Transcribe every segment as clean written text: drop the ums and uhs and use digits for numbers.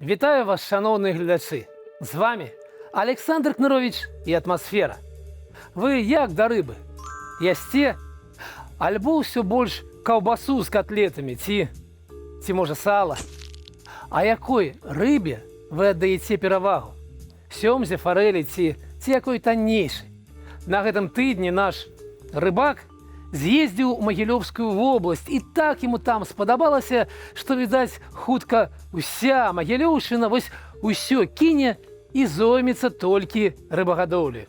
Вітаю вас, шановні глядачі! З вами Олександр Кнырович і «Атмосфера». Ви як до риби? Ясте? Альбо ўсё больш каўбасу з котлетамі, ці можа сала? А якой рыбе вы аддаеце перавагу? Сёмзе, фарэлі ці якой таннейшай? На гэтым тыдні наш рыбак з'ездзіў у Магілёўскую вобласць, і так яму там спадабалася, што, відаць, хутка уся Магілёўшчына вось усё кіне і зоймецца толькі рыбагадоўляй.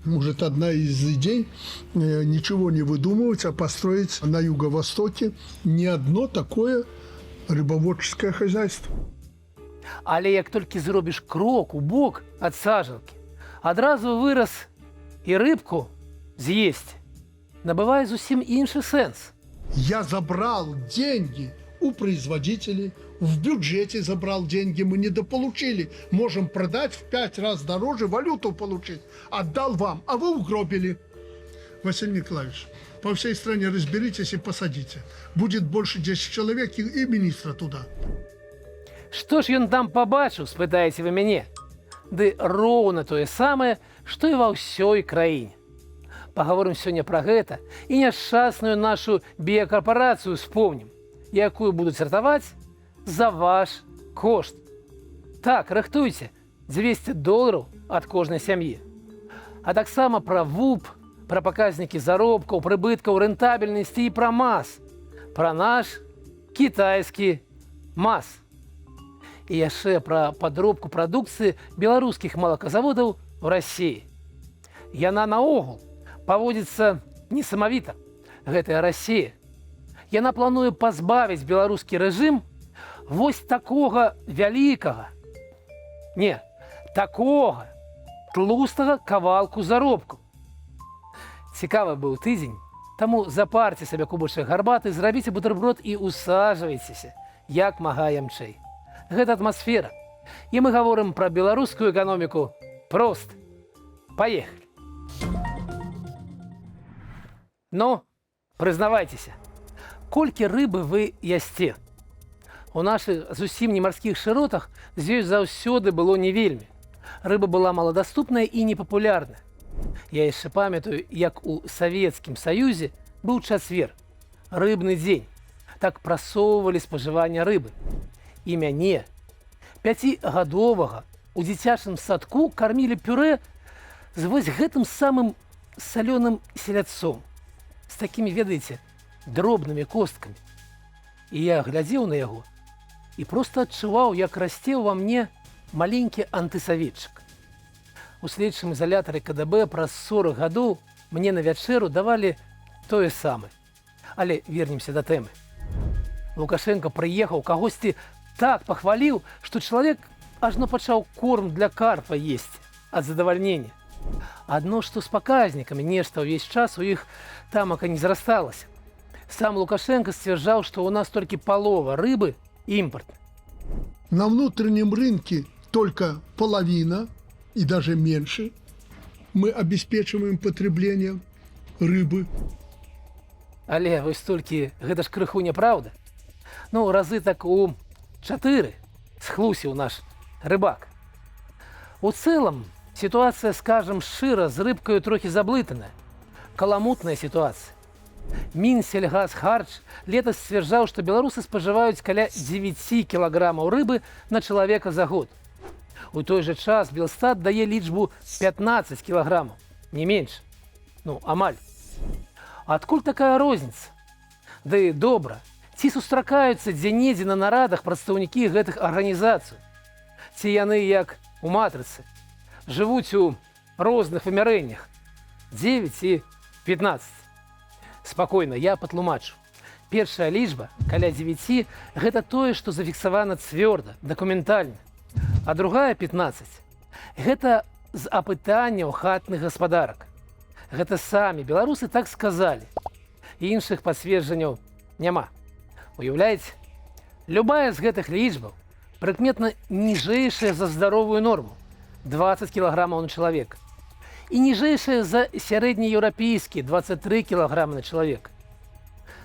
Может, одна из идей ничего не выдумывать, а построить на юго-востоке не одно такое рыбоводческое хозяйство. Але як толькі зробіш крок у бок ад сажалкі, адразу вырас і рыбку з'есці. Набывае зусім іншы сэнс. Я забрал деньги у производителей, в бюджете забрал деньги, мы недополучили. Можем продать в 5 раз дороже, валюту получить. Отдал вам, а вы угробили. Василий Николаевич, по всей стране разберитесь и посадите. Будет больше 10 человек и министра туда. Што ж ён там пабачыў, спытаеце вы мяне? Ды роўна тое самае, што і ва ўсёй краіне. Пагаворым сёння пра гэта і няшчасную нашу біякарпарацыю успомнім, якую будуць ратаваць за ваш кошт. Так, рыхтуйце $200 ад кожнай сям'і. А таксама пра ВУП, пра паказнікі заробкаў, прыбыткаў, рэнтабельнасці і пра МАЗ, пра наш кітайскі МАЗ. І яшчэ пра падробку прадукцыі беларускіх малаказаводаў у Расіі. Яна наогул паводзіцца несамавіта, гэтая Расія. Яна плануе пазбавіць беларускі рэжым вось такога вялікага, такога тлустага кавалку заробку. Цікавы быў тыдзень, таму запарце сабе кубачак гарбаты, зрабіце бутэрброд і усаджвайцеся як мага ямчэй. Гэта «Атмосфера». І мы гаворым пра беларускую эканоміку проста. Паехалі! Ну, прызнавайцеся, колькі рыбы вы ясце? У нашых зусім не марскіх шыротах з ёй заўсёды было не вельмі. Рыба была маладаступная і непапулярная. Я яшчэ памятаю, як у Савецкім Саюзе быў чацвер, рыбны дзень. Так прасоўвалі спажыванне рыбы. І мяне, 5гадовага, у дзіцячым садку кармілі пюрэ з вось гэтым самым салёным селядцом. З такімі, ведаеце, дробнымі косткамі. І я глядзеў на яго і проста адчуваў, як расце ўва мне маленькі антысаветчык. У следчым ізалятары КДБ праз 40 гадоў мне на вячэру давалі тое самае. Але вернемся да тэмы. Лукашенко прыехаў, кагосьці так пахваліў, што чалавек ажно пачаў корм для карпа есці ад задавальнення. Адно што з паказнікамі нешта ўвесь час у іх тамака не зрасталася. Сам Лукашенко сцвярджаў, што ў нас толькі палова рыбы імпартная. На внутреннем рынке только половина и даже меньше мы обеспечиваем потребление рыбы. Але вось толькі гэта ж крыху няправда. Ну, разы так у 4 схлусіў наш рыбак. У цэлым, ситуация, скажем шчыра, з рыбкаю трохі заблытаная. Каламутная ситуация. Мінсельгазхарч летась сцвярджаў, што беларусы спажываюць каля 9 кілаграмаў рыбы на чалавека за год. У той жа час Белстат дае лічбу 15 кілаграмаў, не менш. Ну, амаль. Адкуль такая розніца? Ды добра, ці сустракаюцца дзе-недзе на нарадах прадстаўнікі гэтых арганізацый? Ці яны, як у матрыцы, жывуць у розных вымярэннях 9 і 15. Спакойна, я патлумачу. Першая лічба, каля 9, гэта тое, што зафіксавана цвёрда, дакументальна. А другая, 15, гэта з апытанняў хатных гаспадарак. Гэта самі беларусы так сказалі. Іншых пацверджанняў няма. Уяўляеце, любая з гэтых лічбаў прыкметна ніжэйшая за здаровую норму. 20 кілаграмаў на чалавека. І ніжэйшая за сярэднееўрапейскі 23 кілаграмы на чалавека.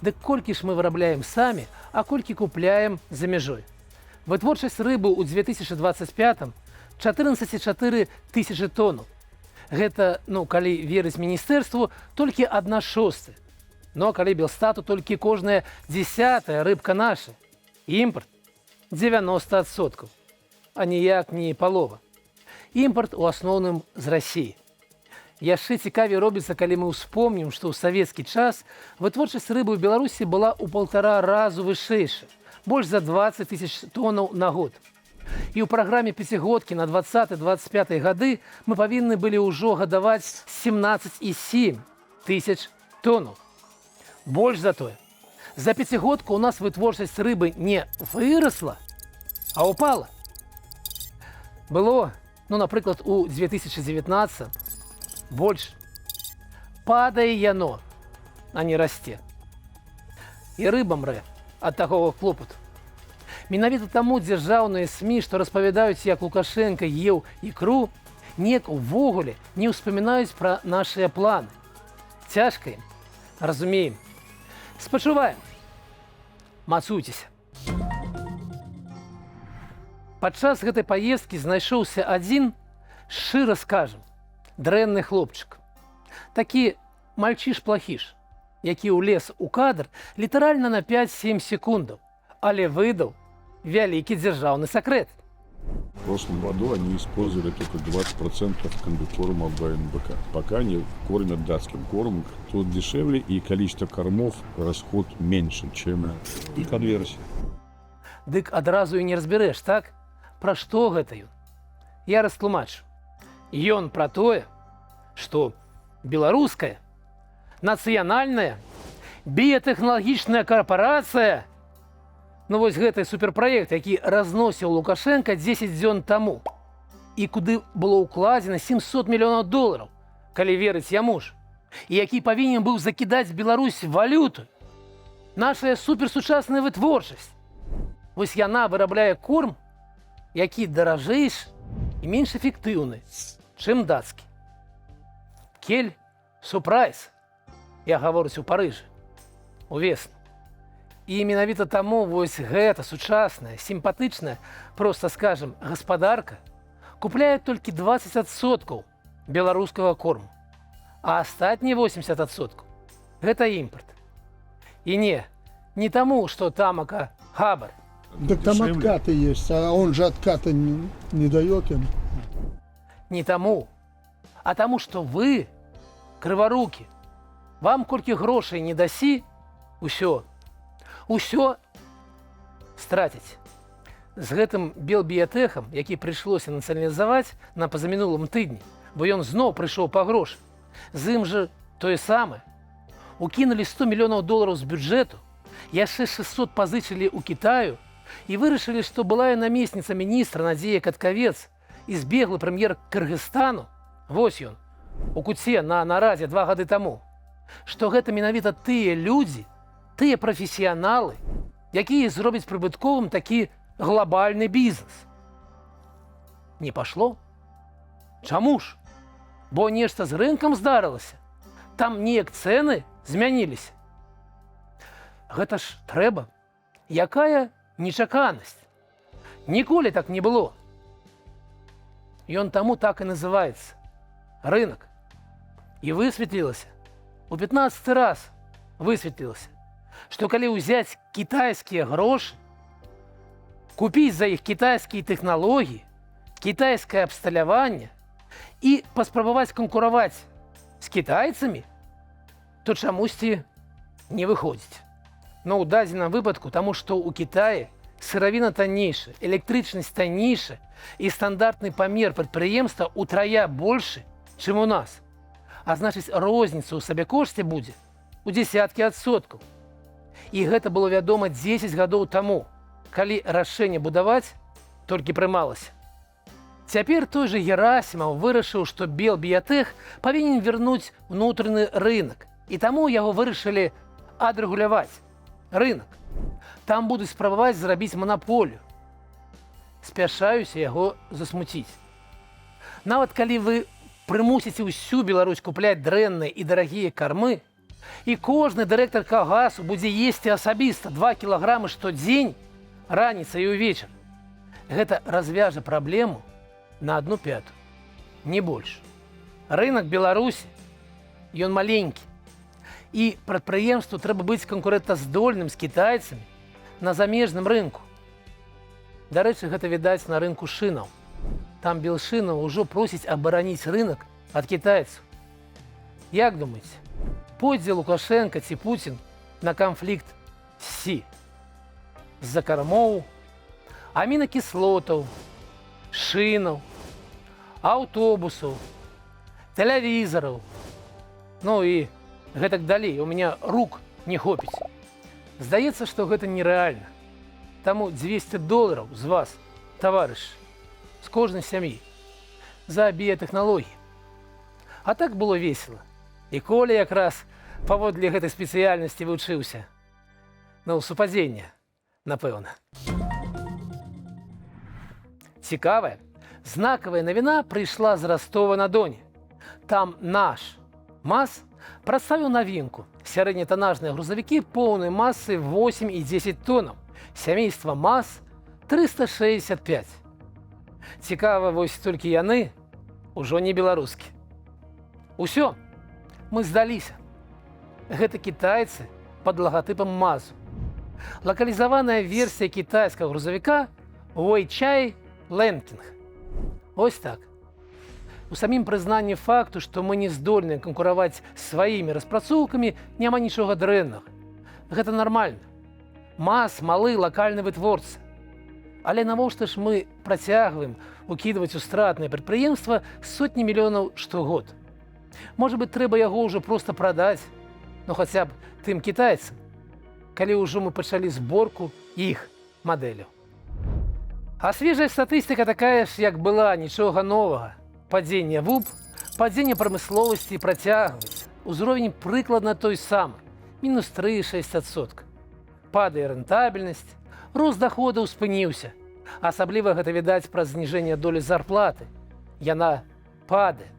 Дык колькі ж мы вырабляем самі, а колькі купляем за мяжой? Вытворчасць рыбы ў 2025 14,4 тысячы тонн. Гэта, калі верыць міністэрству, толькі 1/6. Но калі Белстату, толькі кожная 10-я рыбка наша. Імпорт 90%, а ніяк не палова. Імпорт у асноўным з Расіі. Яшчэ цікавей робіцца, калі мы ўспомнім, што ў савецкі час вытворчасць рыбы ў Беларусі была ў 1,5 разу вышэйшая, больш за 20 тысяч тоннаў на год. І ў праграме пяцігодкі на 20-25 гады мы павінны былі ўжо гадаваць 17,7 тысяч тоннаў. Больш за тое, за пяцігодку ў нас вытворчасць рыбы не вырасла, а упала. Было, напрыклад, у 2019 больш. Падае яно, а не расце. І рыба мрэ ад такога клопату. Менавіта таму дзяржаўныя СМІ, што распавядаюць, як Лукашенко еў ікру, неяк увогуле не ўспамінаюць пра нашыя планы. Цяжка ім, разумеем. Спачуваем. Мацуйцеся. Падчас гэтай паездкі знайшоўся адзін, шчыра скажам, дрэнны хлопчык. Такі мальчыш-плахіш, які ўлез у кадр літаральна на 5-7 секундаў, але выдаў вялікі дзяржаўны сакрэт. В прошлом году они использовали только 20% комбикорма БНБК. Пока они кормят датским кормом, тут дешевле и количество кормов, расход меньше, чем и конверсия. Дык адразу і не разбярэш, так? Пра што гэта ён? Я растлумачу. Ён пра тое, што беларуская, нацыянальная, біятэхналагічная карпарацыя, вось гэты суперпраект, які разносіў Лукашенко 10 дзён таму, і куды было ўкладзена $700 мільёнаў, калі верыць яму ж, і які павінен быў закідаць Беларусь валюту. Нашая суперсучасная вытворчасць. Вось яна вырабляе корм, які даражэйшы і менш эфектыўны, чым дацкі. Кель сюрпрайз, я гаворыць у Парыжы, увесну. І менавіта таму вось гэта сучасная, сімпатычная, проста скажам, гаспадарка купляе толькі 20% беларускага корму, а астатнія 80% гэта імпорт. І не таму, што тамака хабар. Так там откаты есть, а он же отката не дает им. Не таму, а таму, што вы, крыварукі, вам колькі грошай не дасі, усё страціць. З гэтым белбіятэхам, які прыйшлося нацыяналізаваць на пазамінулым тыдні, бо ён зноў прыйшоў па грошы, з ім жа тое самае. Укінулі $100 мільёнаў з бюджэту, яшчэ 600 пазычылі ў Кітаю і вырашылі, што былая намесніца міністра Надзея Каткавец і збеглы прэм'ер Кыргызстану, вось ён, у Куце на нарадзе 2 гады таму, што гэта менавіта тыя людзі, тыя прафесіяналы, якія зробяць прыбытковым такі глобальны бізнес. Не пашло? Чаму ж? Бо нешта з рынкам здарылася. Там неяк цэны змяніліся. Гэта ж трэба. Якая нечаканасць. Ніколі так не было. Ён таму так і называецца. Рынок. І высветлілася. У 15 раз высветлілася, што калі ўзяць кітайскія грошы, купіць за іх кітайскія тэхналогіі, кітайскае абсталяванне і паспрабаваць канкураваць з кітайцамі, то чамусьці не выходзіць. У дадзеным выпадку, таму што ў Кітаі сыравіна таннейшая, электрычнасць таннейшая і стандартны памер прадпрыемства ўтрая большы, чым у нас. А значыць, розніца ў сабекошце будзе ў дзесяткі адсоткаў. І гэта было вядома 10 гадоў таму, калі рашэнне будаваць толькі прымалася. Цяпер той жа Герасімаў вырашыў, што белбіятэх павінен вярнуць унутраны рынок, і таму яго вырашылі адрэгуляваць рынок. Там будуць спрабаваць зрабіць манаполію. Спяшаюся яго засмуціць. Нават калі вы прымусіце ўсю Беларусь купляць дрэнныя і дарагія кармы, і кожны дырэктар калгасу будзе есці асабіста 2 кілаграмы штодзень, раніцай і ўвечар, гэта развяжа праблему на 1/5, не больш. Рынок Беларусі, ён маленькі. І прадпрыемству трэба быць канкурэнтаздольным з кітайцамі на замежным рынку. Дарэчы, гэта відаць на рынку шынаў. Там Белшынаў ўжо просіць абараніць рынок ад кітайцаў. Як думаеце, пойдзе Лукашенко ці Пуцін на канфлікт з Сі? З-за кармоў, амінакіслотаў, шынаў, аўтобусаў, тэлевізараў, ну і гэтак далей. У мяне рук не хопіць. Здаецца, што гэта нерэальна. Таму $200 з вас, таварыш, з кожнай сям'і, за біятэхналогіі. А так было весела. І Коля якраз паводле гэтай спецыяльнасці вучыўся. Ну, супадзення, напэўна. Цікавая, знакавая навіна прыйшла з Ростова-на-Доне. Там наш МАЗ прадставіў навінку. Сярэднетанажныя грузавікі поўнай масы 8 і 10 тоннаў. Сямейства МАЗ 365. Цікава, вось толькі яны ўжо не беларускі. Усё, мы здаліся. Гэта кітайцы пад лагатыпам МАЗу. Лакалізаваная версія кітайскага грузавіка Weichai Landing. Ось так. У самім прызнанні факту, што мы не здольныя канкураваць сваімі распрацоўкамі, няма нічога дрэннага. Гэта нармальна. МАЗ малы лакальны вытворца. Але навошта ж мы працягваем укідваць у стратнае прадпрыемства сотні мільёнаў штогод? Можа быць, трэба яго ўжо проста прадаць, ну хаця б тым кітайцам, калі ўжо мы пачалі зборку іх мадэляў. А свежая статыстыка такая ж, як была, нічога новага. Падзенне ВУП, падзенне прамысловасці працягваецца. Узровень прыкладна той самы, мінус 3,6%. Падае рэнтабельнасць, рост даходаў спыніўся. Асабліва гэта відаць праз зніжэнне долі зарплаты. Яна падае.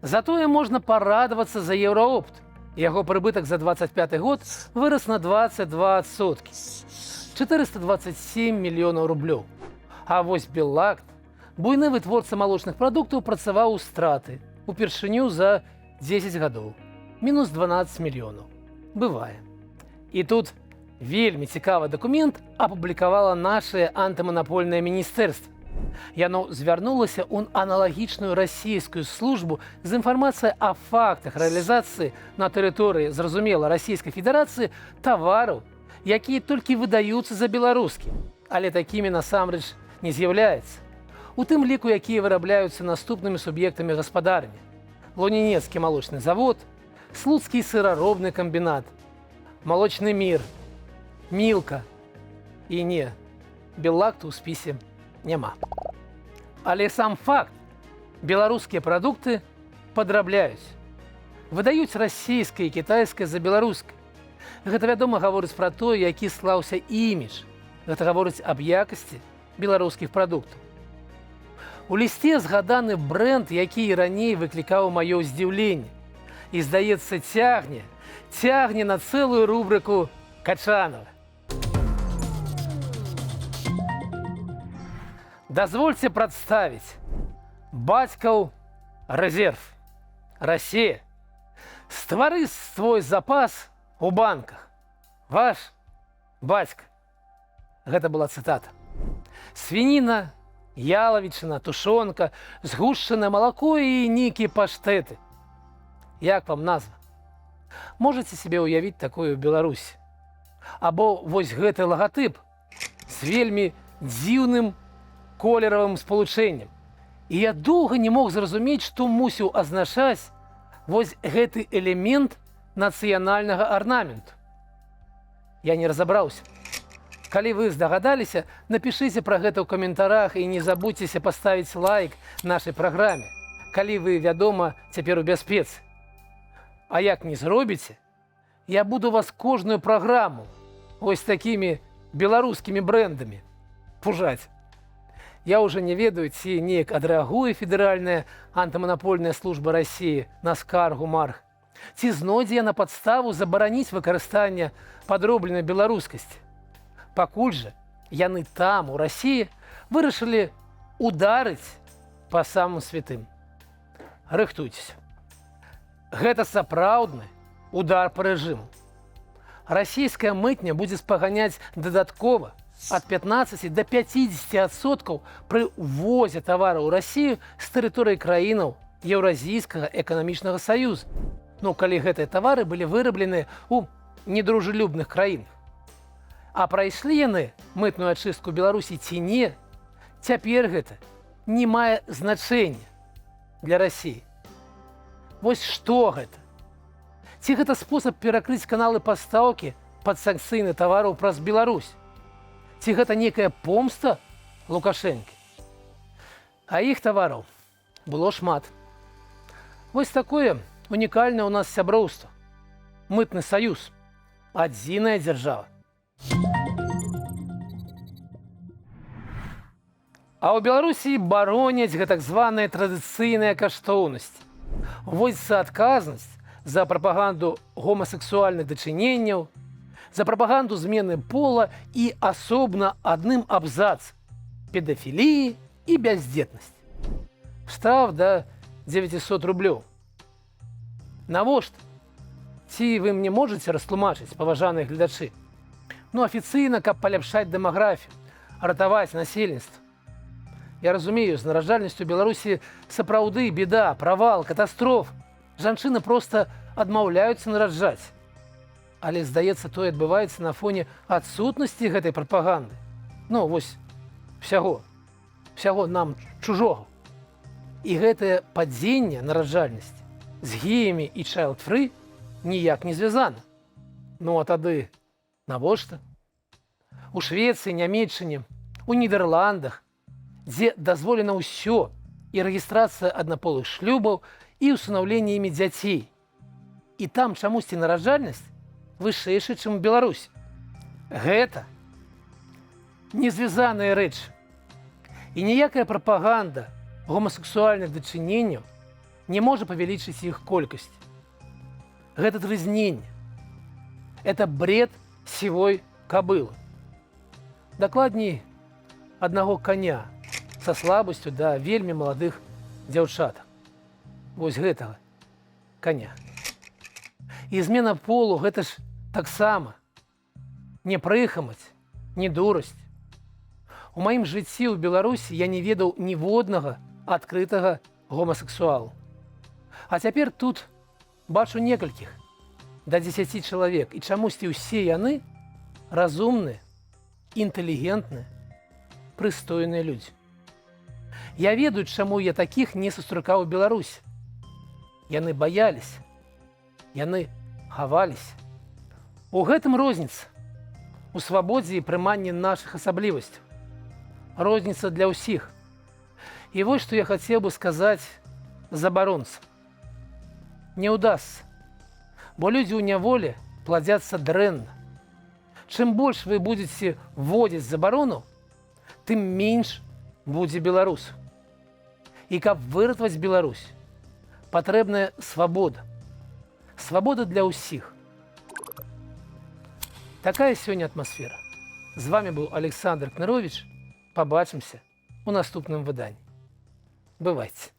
Затое можна парадавацца за Еўраопт. Яго прыбытак за 25 год вырас на 22%. 427 мільёнаў рублёў. А вось Беллакт, буйны вытворца малочных прадуктаў, працаваў у страты упершыню за 10 гадоў. Мінус 12 мільёнаў. Бывае. І тут вельмі цікавы дакумент апублікавала нашае антыманапольнае міністэрства. Яно звярнулася ў аналагічную расійскую службу з інфармацыяй о фактах рэалізацыі на тэрыторыі, зразумела, Расійскай Федэрацыі тавараў, якія толькі выдаюцца за беларускі, але такімі насамрэч не з'яўляецца. У тым ліку, якія вырабляюцца наступнымі суб'ектамі гаспадарні: Лунінецкі малочны завод, Слуцкі сыраробны камбінат, Малочны мір, Мілка і не, Беллакту ў спісе няма. Але сам факт: беларускія прадукты падрабляюць, выдаюць расійскае і кітайскае за беларускае. Гэта, вядома, гаворыць пра тое, які слаўся імідж. Гэта гаворыць аб якасці беларускіх прадуктаў. У лісце згаданы брэнд, які і раней выклікаў маё здзіўленне. І, здаецца, цягне на цэлую рубрыку Качанова. Дазвольце прадставіць бацькаў рэзерв. Расія, ствары свой запас у банках. Ваш бацька. Гэта была цытата. Свініна, ялавічына, тушонка, згушчанае малако і нейкія паштеты. Як вам назва? Можаце себе ўявіць такое ў Беларусі? Або вось гэты лагатып з вельмі дзіўным колеравым спалучэннем. І я доўга не мог зразумець, што мусіў азначаць вось гэты элемент нацыянальнага арнаменту. Я не разабраўся. Калі вы здагадаліся, напішыце пра гэта ў каментарах і не забудзьцеся паставіць лайк нашай праграме, калі вы, вядома, цяпер у бяспецы. А як не зробіце, я буду вас кожную праграму ось такімі беларускімі брэндамі пужаць. Я ўжо не ведаю, ці неяк адрэагуе Федэральная антыманапольная служба Расіі на скаргу Марг, ці знойдзе на падставу забараніць выкарыстанне падробленай беларускасці. Пакуль жа яны там, у Расіі, вырашылі ударыць па самым святым. Рыхтуйцеся. Гэта сапраўдны удар па рэжыму. Расійская мытня будзе спаганяць дадаткова ад 15 до 50% пры ўвозе тавараў у Расію з тэрыторыі краінаў Еўразійскага эканамічнага саюза. Ну, калі гэтыя тавары былі выраблены ў недружелюбных краінах. А прайшлі яны мытную ачыстку Беларусі ці не, цяпер гэта не мае значэння для Расіі. Вось што гэта? Ці гэта спосаб перакрыць каналы пастаўкі падсанкцыйных тавараў праз Беларусь? Ці гэта некая помста Лукашэнкі? А іх тавараў было шмат. Вось такое унікальнае ў нас сяброўства. Мытны саюз. Адзіная дзяржава. А ў Беларусі бароняць гэтак званыя традыцыйныя каштоўнасці. Вводзіцца адказнасць за прапаганду гомасексуальных дачыненняў, за прапаганду змены пола і асобна адным абзацам педафіліі і бяздзетнасці. Штраф да 900 рублёў. Навошта? Ці вы мне можаце растлумачыць, паважаныя гледачы? Ну, афіцыйна, каб паляпшаць дэмаграфію, ратаваць насельніцтва. Я разумею, з нараджальнасцю Беларусі сапраўды беда, правал, катастроф. Жанчыны проста адмаўляюцца нараджаць. Але, здаецца, тое адбываецца на фоне адсутнасці гэтай прапаганды. Ну, вось, всяго нам чужога. І гэтае падзенне нараджальнасці з геямі і child-free ніяк не звязана. Ну, а тады навошта? У Швецыі, Нямецчыне, у Нідерландах, дзе дазволена ўсё, і рэгістрацыя аднаполых шлюбаў, і ўсынаўленне імі дзяцей. І там чамусьці нараджальнасць вышэйшая, чым у Беларусі. Гэта незвязаныя рэчы. І ніякая прапаганда гомасексуальных дачыненняў не можа павялічыць іх колькасць. Гэта трызненне. Это бред сівой кабылы. Дакладней, аднаго коня са слабасцю да вельмі маладых дзяўчат. Вось гэтага коня. І змена полу гэта ж таксама не прыхамаць, не дурасць. У маім жыцці ў Беларусі я не ведаў ніводнага адкрытага гомасексуалу. А цяпер тут бачу некалькіх, да 10 чалавек, і чамусьці ўсе яны разумныя, інтэлігентныя, прыстойныя людзі. Я ведаю, чаму я такіх не сустракаў у Беларусі. Яны баяліся, яны хаваліся. У гэтым розніца, у свабодзе і прыманні нашых асаблівасцяў. Розніца для ўсіх. І вось што я хацеў бы сказаць забаронцам. Не ўдасца, бо людзі ў няволі пладзяцца дрэнна. Чым больш вы будзеце вводзіць забарону, тым менш будзе беларусаў. І каб выратаваць Беларусь, патрэбная свабода. Свабода для ўсіх. Такая сёння атмасфера. З вами быў Александр Кныровіч. Пабачымся ў наступным выданні. Бывайце.